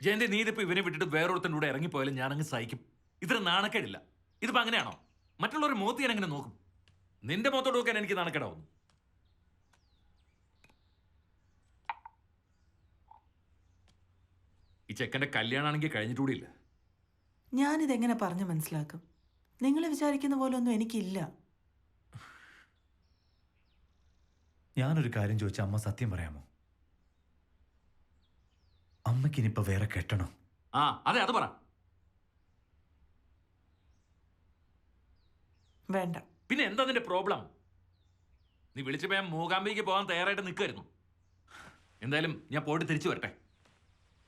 ജയന്തി, നീ ഇതിപ്പോ ഇവനെ വിട്ടിട്ട് വേറൊരുത്തൻ്റെ കൂടെ ഇറങ്ങിപ്പോയാലും ഞാനങ്ങ് സഹിക്കും. ഇത്ര നാണക്കേടില്ല. ഇതിപ്പോ അങ്ങനെയാണോ? മറ്റുള്ളവരുടെ മുഖത്ത് ഞാൻ എങ്ങനെ നോക്കും? നിന്റെ മുഖത്തോട് നോക്കാൻ എനിക്ക് നാണക്കേടാവുന്നു. ഈ ചെക്കൻ്റെ കല്യാണമാണെങ്കിൽ കഴിഞ്ഞിട്ടുകൂടിയില്ല. ഞാനിതെങ്ങനെ പറഞ്ഞു മനസ്സിലാക്കും? നിങ്ങൾ വിചാരിക്കുന്ന പോലെ ഒന്നും എനിക്കില്ല. ഞാനൊരു കാര്യം ചോദിച്ചാൽ അമ്മ സത്യം പറയാമോ? അമ്മയ്ക്കിനിപ്പോ വേറെ കെട്ടണോ? ആ അതെ, അത് പറ. വേണ്ട. പിന്നെ എന്താ നിന്റെ പ്രോബ്ലം? നീ വിളിച്ചപ്പോ ഞാൻ മൂകാംബിക്ക് പോകാൻ തയ്യാറായിട്ട് നിൽക്കുമായിരുന്നു. എന്തായാലും ഞാൻ പോയിട്ട് തിരിച്ചു വരട്ടെ.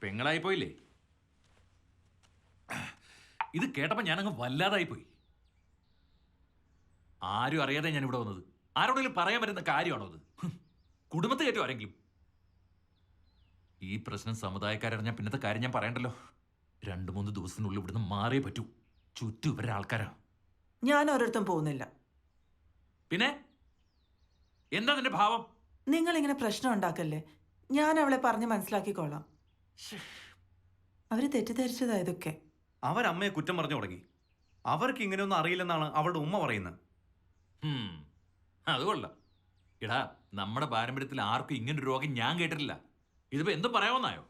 പെങ്ങളായി പോയില്ലേ? ഇത് കേട്ടപ്പോൾ ഞാനങ്ങ് വല്ലാതായി പോയി. ആരും അറിയാതെ ഞാൻ ഇവിടെ വന്നത്. ആരോടെങ്കിലും പറയാൻ പറ്റുന്ന കാര്യമാണോ അത്? കുടുംബത്തെ കയറ്റും ആരെങ്കിലും? ഈ പ്രശ്നം സമുദായക്കാരറിഞ്ഞാൽ പിന്നത്തെ കാര്യം ഞാൻ പറയണ്ടല്ലോ. 2-3 ദിവസത്തിനുള്ളിൽ ഇവിടുന്ന് മാറിയേ പറ്റൂ. ചുറ്റും ഇവരുടെ ആൾക്കാരാ. ഞാൻ ഒരിടത്തും പോകുന്നില്ല. പിന്നെ എന്താ നിന്റെ ഭാവം? നിങ്ങളിങ്ങനെ പ്രശ്നം ഉണ്ടാക്കല്ലേ. ഞാൻ അവളെ പറഞ്ഞ് മനസ്സിലാക്കിക്കോളാം. അവര് തെറ്റിദ്ധരിച്ചതാ ഇതൊക്കെ. അവരമ്മയെ കുറ്റം പറഞ്ഞു തുടങ്ങി. അവർക്ക് ഇങ്ങനെയൊന്നും അറിയില്ലെന്നാണ് അവളുടെ ഉമ്മ പറയുന്നത്. അത് കൊള്ളാം. എടാ, നമ്മുടെ പാരമ്പര്യത്തിൽ ആർക്കും ഇങ്ങനൊരു രോഗം ഞാൻ കേട്ടിട്ടില്ല. ഇതിപ്പോ എന്തും പറയാമെന്നായോ?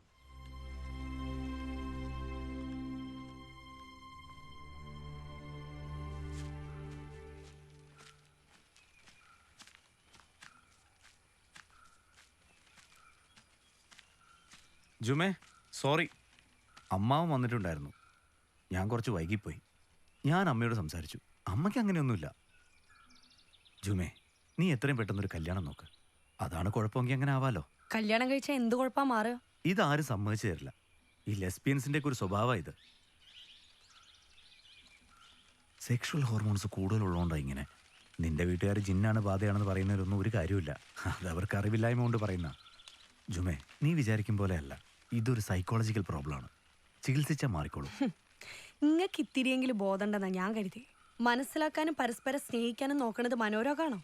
ജുമേ, സോറി. അമ്മാവൻ വന്നിട്ടുണ്ടായിരുന്നു. ഞാൻ കുറച്ച് വൈകിപ്പോയി. ഞാൻ അമ്മയോട് സംസാരിച്ചു. അമ്മയ്ക്ക് അങ്ങനെയൊന്നുമില്ല. ജുമേ, നീ എത്രയും പെട്ടെന്നൊരു കല്യാണം നോക്ക്. അതാണ് കുഴപ്പമെങ്കിൽ അങ്ങനെ ആവാലോ. കല്യാണം കഴിച്ചാൽ എന്ത് കുഴപ്പമാ മാറുക? ഇതാരും സമ്മതിച്ചു തരില്ല. ഈ ലെസ്ബിയൻസിന്റെ ഒക്കെ ഒരു സ്വഭാവം ഇത്. സെക്ഷൽ ഹോർമോൺസ് കൂടുതലുള്ളതുകൊണ്ടാണ് ഇങ്ങനെ. നിന്റെ വീട്ടുകാർ ജിന്നാണ് ബാധയാണെന്ന് പറയുന്നതിലൊന്നും ഒരു കാര്യമില്ല. അത് അവർക്ക് അറിവില്ലായ്മ കൊണ്ട് പറയുന്ന. ജുമേ, നീ വിചാരിക്കും പോലെ അല്ല. ഇതൊരു സൈക്കോളജിക്കൽ പ്രോബ്ലമാണ്. ചികിത്സിച്ചാൽ മാറിക്കോളും. ഇങ്ങക്ക് ഇത്തിരിയെങ്കിലും ബോധമുണ്ടെന്നാ ഞാൻ കരുതി. മനസ്സിലാക്കാനും പരസ്പരം സ്നേഹിക്കാനും നോക്കണത് മനോരോഗാണോ?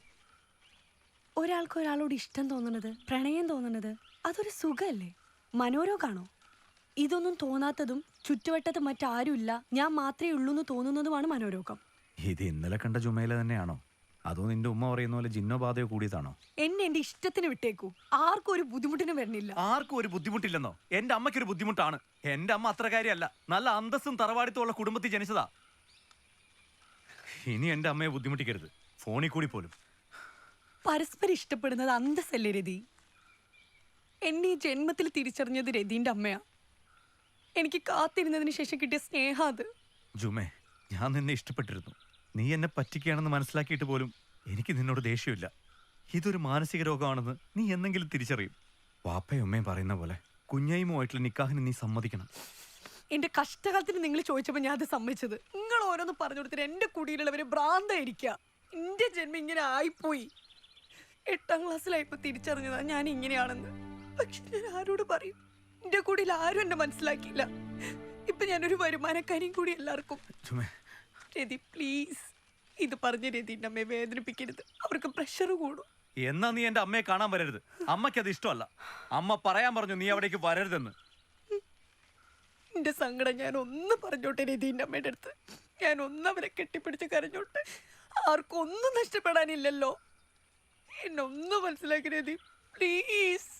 ഒരാൾക്ക് ഒരാളോട് ഇഷ്ടം തോന്നുന്നത്, പ്രണയം തോന്നുന്നത് അതൊരു സുഖമല്ലേ? മനോരോഗാണോ? ഇതൊന്നും തോന്നാത്തതും ചുറ്റുവട്ടത്ത് മറ്റാരുമില്ല, ഞാൻ മാത്രമേ ഉള്ളൂ എന്ന് തോന്നുന്നതുമാണ് മനോരോഗം. ഇത് ഇന്നലെ കണ്ട ജുമയില തന്നെയാണോ? അതോ നിന്റെ ഉമ്മ പറയുന്ന പോലെ ജിന്നോ ബാധയോ കൂടിയതാണോ? എന്നെ എന്റെ ഇഷ്ടത്തിന് വിട്ടേക്കൂ. ആർക്കും ഒരു ബുദ്ധിമുട്ടിന് വരണില്ല. ആർക്കും ഒരു ബുദ്ധിമുട്ടില്ലെന്നോ? എന്റെ അമ്മയ്ക്കൊരു ബുദ്ധിമുട്ടാണ്. എന്റെ അമ്മ അത്ര കാര്യമല്ല. നല്ല അന്തസ്സും തറവാടിത്തുമുള്ള കുടുംബത്തിൽ ജനിച്ചതാ. ഇനി എന്റെ അമ്മയെ ബുദ്ധിമുട്ടിക്കരുത്, ഫോണിൽ കൂടി പോലും. പരസ്പരം ഇഷ്ടപ്പെടുന്നത് അന്തസ്സല്ലേ രതി? എന്നെ ഈ ജന്മത്തിൽ തിരിച്ചറിഞ്ഞത് രതിന്റെ അമ്മയാ. എനിക്ക് കാത്തിരുന്നതിന് ശേഷം കിട്ടിയ സ്നേഹം അത്. ജുമേ, ഞാൻ നിന്നെ ഇഷ്ടപ്പെട്ടിരുന്നു. നീ എന്നെ പറ്റിക്കുകയാണെന്ന് മനസ്സിലാക്കിയിട്ട് പോലും എനിക്ക് നിന്നോട് ദേഷ്യമില്ല. ഇതൊരു മാനസിക രോഗമാണെന്ന് നീ എന്തെങ്കിലും തിരിച്ചറിയും. വാപ്പയും ഉമ്മയും പറയുന്ന പോലെ കുഞ്ഞയുമായിട്ടുള്ള നിക്കാഹിന് നീ സമ്മതിക്കണം. എന്റെ കഷ്ടകാലത്തിന് നിങ്ങൾ ചോദിച്ചപ്പോൾ ഞാൻ അത് സമ്മതിച്ചത്. നിങ്ങൾ ഓരോന്ന് പറഞ്ഞു കൊടുത്തിട്ട് എന്റെ കുടിയിലുള്ളവര് ഭ്രാന്തായിരിക്കുക. എന്റെ ജന്മം ഇങ്ങനെ ആയിപ്പോയി. 8ാം ക്ലാസ്സിലായപ്പോ തിരിച്ചറിഞ്ഞതാ ഞാൻ ഇങ്ങനെയാണെന്ന്. പക്ഷെ ഞാൻ ആരോട് പറയും? എന്റെ കൂടിയിൽ ആരും എന്നെ മനസ്സിലാക്കിയില്ല. ഇപ്പൊ ഞാനൊരു വരുമാനക്കാരിയും കൂടി എല്ലാവർക്കും. രതി പ്ലീസ്, ഇത് പറഞ്ഞ രതിന്റെ അമ്മയെ വേദനിപ്പിക്കരുത്. അവർക്ക് പ്രഷർ കൂടും. എന്നാ നീ എന്റെ അമ്മയെ കാണാൻ വരരുത്. അമ്മയ്ക്ക് അത് ഇഷ്ടമല്ല. അമ്മ പറയാൻ പറഞ്ഞു നീ അവിടേക്ക് വരരുതെന്ന്. എന്റെ സങ്കടം ഞാൻ ഒന്ന് പറഞ്ഞോട്ടെ രതിന്റെ അമ്മയുടെ അടുത്ത്. ഞാൻ ഒന്നവരെ കെട്ടിപ്പിടിച്ച് കരഞ്ഞോട്ടെ. ആർക്കും ഒന്നും നഷ്ടപ്പെടാനില്ലല്ലോ. എന്നെ ഒന്ന് മനസ്സിലാക്കി രതി പ്ലീസ്.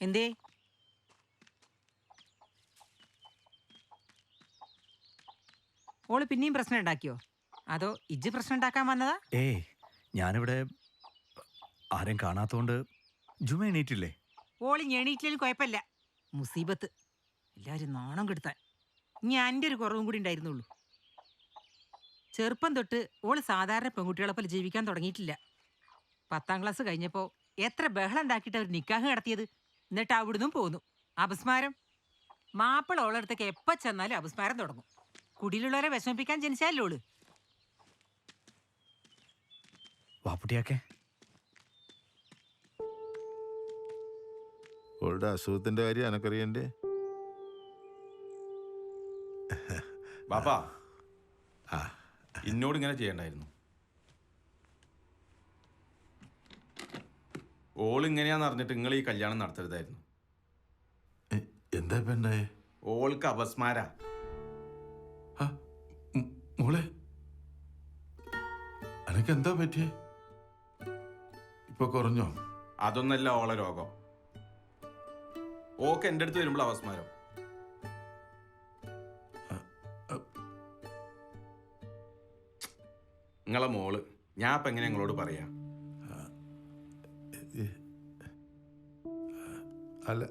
എന്തേ? ഓള് പിന്നെയും പ്രശ്നം ഉണ്ടാക്കിയോ? അതോ ഇജ്ജ് പ്രശ്നം ഉണ്ടാക്കാൻ വന്നതാ? ഏയ്, ഞാനിവിടെ ആരെയും കാണാത്തോണ്ട് ജുമ എണീറ്റില്ലേ? ഓള് ഞെണീറ്റിലും കുഴപ്പമില്ല. മുസീബത്ത് എല്ലാവരും നാണം കെടുത്താൻ. ഞാൻ എൻ്റെ ഒരു കുറവും കൂടി ഉണ്ടായിരുന്നുള്ളൂ. ചെറുപ്പം തൊട്ട് ഓള് സാധാരണ പെൺകുട്ടികളെ പോലെ ജീവിക്കാൻ തുടങ്ങിയിട്ടില്ല. 10ാം ക്ലാസ് കഴിഞ്ഞപ്പോൾ എത്ര ബഹളം ഉണ്ടാക്കിയിട്ട് അവർ നിക്കാഹ് നടത്തിയത്. എന്നിട്ട് അവിടുന്നും പോന്നു. അപസ്മാരം. മാപ്പിള ഓളടുത്തേക്ക് എപ്പോൾ ചെന്നാലും അപസ്മാരം തുടങ്ങും. കുടിയിലുള്ളവരെ വിഷമിപ്പിക്കാൻ ജനിച്ചാലോ ഓള്. വാപ്പുട്ടിയാക്കെ ഓളുടെ അസുഖത്തിന്റെ കാര്യം എനക്കറിയണ്ടേ? ബാപ്പാ, എന്നോട് ഇങ്ങനെ ചെയ്യണ്ടായിരുന്നു. ഓൾ ഇങ്ങനെയാന്ന് അറിഞ്ഞിട്ട് നിങ്ങൾ ഈ കല്യാണം നടത്തരുതായിരുന്നു. എന്താ ഇപ്പൊ ഉണ്ടായേ? ഓൾക്ക് അപസ്മാര. മോളെ, എനക്ക് എന്താ പറ്റിയേ? ഇപ്പൊ കുറഞ്ഞോ? അതൊന്നല്ല ഓളെ രോഗം. ഓക്ക് എൻ്റെ അടുത്ത് വരുമ്പോൾ അപസ്മാരം. നിങ്ങളെ മോള് ഞാൻ ഇപ്പൊ എങ്ങനെ നിങ്ങളോട് പറയാ? അല്ല,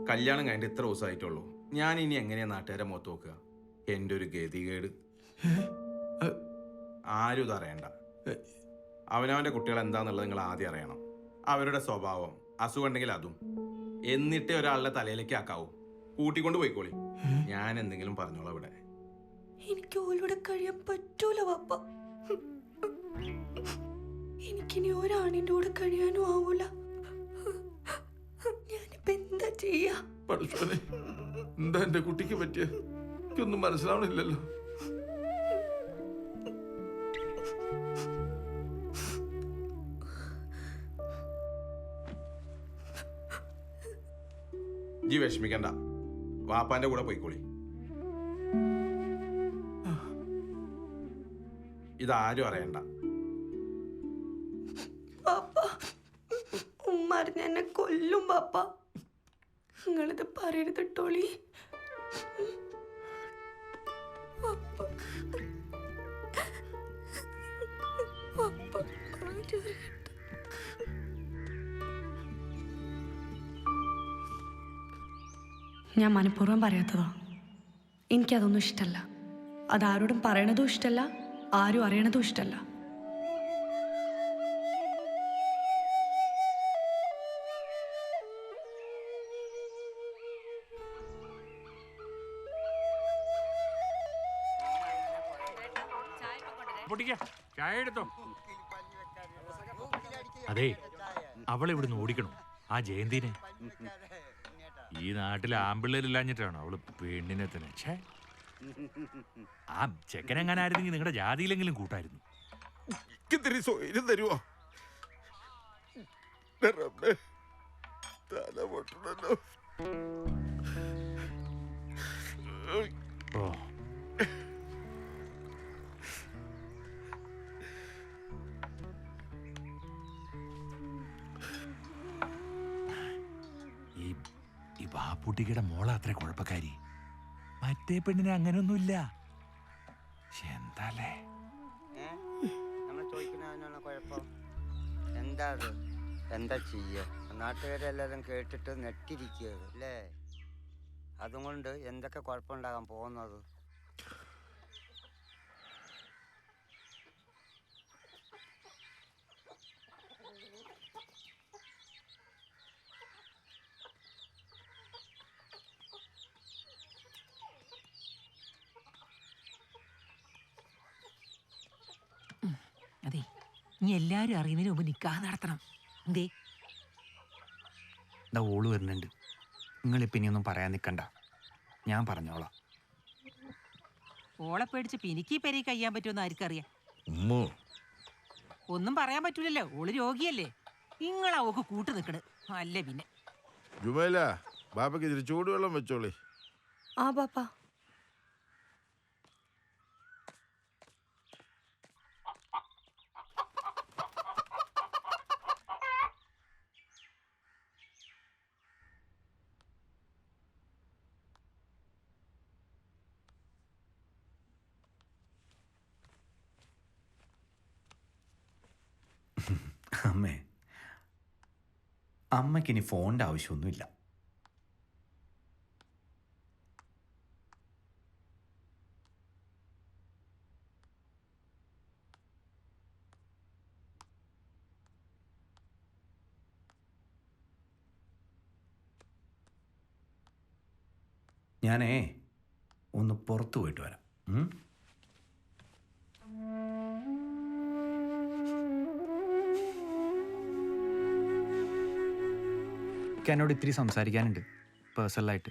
കല്യാണം കഴിഞ്ഞിട്ട് ഇത്ര ദിവസമായിട്ടുള്ളൂ. ഞാൻ ഇനി എങ്ങനെയാ നാട്ടുകാരെ മുഖത്ത് നോക്കുക? എൻ്റെ ഒരു ഗതികേട്. ആരും ഇത് അറിയണ്ട. അവനവൻ്റെ കുട്ടികൾ എന്താന്നുള്ളത് നിങ്ങൾ ആദ്യം അറിയണം. അവരുടെ സ്വഭാവം, അസുഖം ഉണ്ടെങ്കിൽ അതും. എന്നിട്ടേ ഒരാളുടെ തലയിലേക്ക് ആക്കാവൂ. കൂട്ടിക്കൊണ്ട് പോയിക്കോളി. ഞാൻ എന്തെങ്കിലും പറഞ്ഞോളാം ഇവിടെ. എനിക്ക് ഓലോടെ കഴിയാൻ പറ്റൂല പാപ്പ. എനിക്കിനി ഒരാണിന്റെ കൂടെ കഴിയാനും ആവൂല. ഞാനിപ്പോ എന്താ ചെയ്യാ? പഠിച്ചോനെ, എന്താ എന്റെ കുട്ടിക്ക് പറ്റിയ? എനിക്കൊന്നും മനസ്സിലാവണില്ലല്ലോ. ജി വിഷമിക്കണ്ട, വാപ്പാന്റെ കൂടെ പോയിക്കോളി. ഇതാരും അറിയണ്ട. പാപ്പ, ഉമ്മ അറിഞ്ഞ എന്നെ കൊല്ലും പാപ്പ. നിങ്ങളിത് പറയരുത് ടോളി. പാപ്പ, പാപ്പ, ആരും അറിയണ്ട. ഞാൻ മനഃപൂർവ്വം പറയാത്തതാ. എനിക്കതൊന്നും ഇഷ്ടമല്ല. അതാരോടും പറയണതും ഇഷ്ടമല്ല, ആരും അറിയണതും ഇഷ്ടമല്ല. ചായ എടുത്തോ. അതെ, അവളെ ഇവിടുന്ന് ഓടിക്കണം, ആ ജയന്തിനെ. ഈ നാട്ടിൽ ആമ്പിള്ളേരില്ലാഞ്ഞിട്ടാണോ അവള് പെണ്ണിനെ തന്നെ? ഛേ, ആ ചെക്കനെങ്ങാനായിരുന്നെങ്കിൽ നിങ്ങളുടെ ജാതിയിലെങ്കിലും കൂട്ടായിരുന്നു. ഇത്തിരി സ്വൈര്യം തരുവോ? തല പൊട്ടണല്ലോ. ഓ, ഈ ബാപ്പുട്ടിയുടെ മോള അത്ര കുഴപ്പക്കാരി. മറ്റേ പെണ്ണിനെ അങ്ങനെയൊന്നുമില്ല. എന്താലേ നമ്മൾ ചോദിക്കുന്നതിനാണ് കുഴപ്പം. എന്താ അത്? എന്താ ചെയ്യുക? നാട്ടുകാരെല്ലാവരും കേട്ടിട്ട് നെട്ടിരിക്കുക അല്ലേ? അതുകൊണ്ട് എന്തൊക്കെ കുഴപ്പമുണ്ടാകാൻ പോകുന്നത്? അതെ, ഇനി എല്ലാരും അറിയുന്നതിന് മുമ്പ് നിക്കാഹ് നടത്തണം. എന്തേ? എന്താ ഓള് വരുന്നുണ്ട്. നിങ്ങളിപ്പം ഇനിയൊന്നും പറയാൻ നിൽക്കണ്ട, ഞാൻ പറഞ്ഞോളാം. ഓളെ പേടിച്ച് പിനിക്ക് പെരി കഴിയാൻ പറ്റുമെന്ന് ആർക്കറിയാം? ഉമ്മോ, ഒന്നും പറയാൻ പറ്റൂലല്ലോ, ഓള് രോഗിയല്ലേ. നിങ്ങളാ ഓക്ക് കൂട്ട് നിക്കണ്. അല്ലേ പിന്നെ ജുമേല, ബാപ്പയ്ക്ക് ഇത്തിരി ചൂടുവെള്ളം വെച്ചോളി. ആ പാപ്പ. അമ്മേ, അമ്മയ്ക്കിനി ഫോണിൻ്റെ ആവശ്യമൊന്നുമില്ല. ഞാനേ ഒന്ന് പുറത്തു പോയിട്ട് വരാം. എന്നോട് ഇത്തിരി സംസാരിക്കാനുണ്ട് പേഴ്സണലായിട്ട്.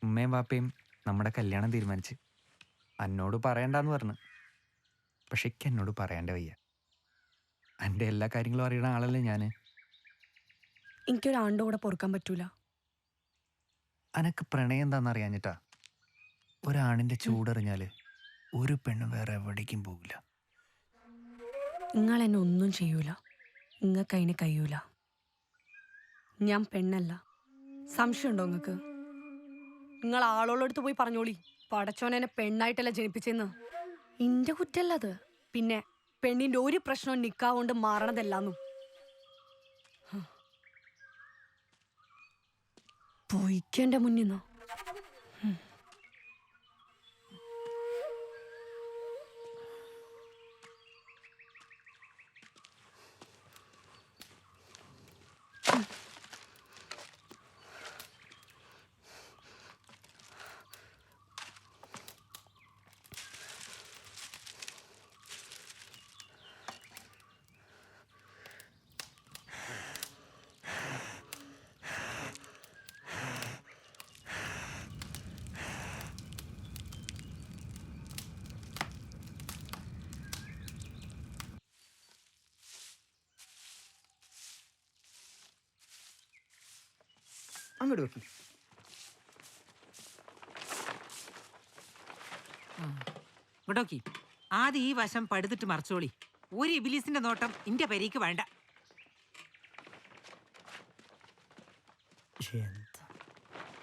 ഉമ്മയും വാപ്പയും നമ്മുടെ കല്യാണം തീരുമാനിച്ച് എന്നോട് പറയണ്ടെന്ന് പറഞ്ഞു. പക്ഷെ എന്നോട് പറയേണ്ട വയ്യ. എൻ്റെ എല്ലാ കാര്യങ്ങളും അറിയണ ആളല്ലേ ഞാൻ. എനിക്കൊരാളുടെ കൂടെ പൊറുക്കാൻ പറ്റൂല. അനക്ക് പ്രണയം എന്താണെന്ന് അറിയാഞ്ഞിട്ടാ. ഒരാണിൻ്റെ ചൂടറിഞ്ഞാൽ ഒരു പെണ്ണും വേറെ എവിടേക്കും പോകില്ല. നിങ്ങൾ എന്നെ ഒന്നും ചെയ്യൂല. നിങ്ങൾക്ക് അതിന് കഴിയൂല. ഞാൻ പെണ്ണല്ല. സംശയമുണ്ടോ നിങ്ങൾക്ക്? നിങ്ങൾ ആളോളടുത്ത് പോയി പറഞ്ഞോളി, പടച്ചോൻ എന്നെ പെണ്ണായിട്ടല്ല ജനിപ്പിച്ചെന്ന്. എന്റെ കുറ്റല്ല അത്. പിന്നെ പെണ്ണിന്റെ ഒരു പ്രശ്നവും നിക്കാഹ് കൊണ്ട് മാറണതല്ലാന്നും. പോയിക്കെന്റെ മുന്നിന്നോ. അങ്ങോട്ട് വെക്കി. ഇങ്ങോട്ടോക്കി ആദ്യം ഈ വശം പടുത്തിട്ട് മറച്ചോളി. ഒരു ഇബിലീസിന്റെ നോട്ടം ഇന്റെ പെരേക്ക് വേണ്ട.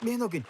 നീ നോക്കി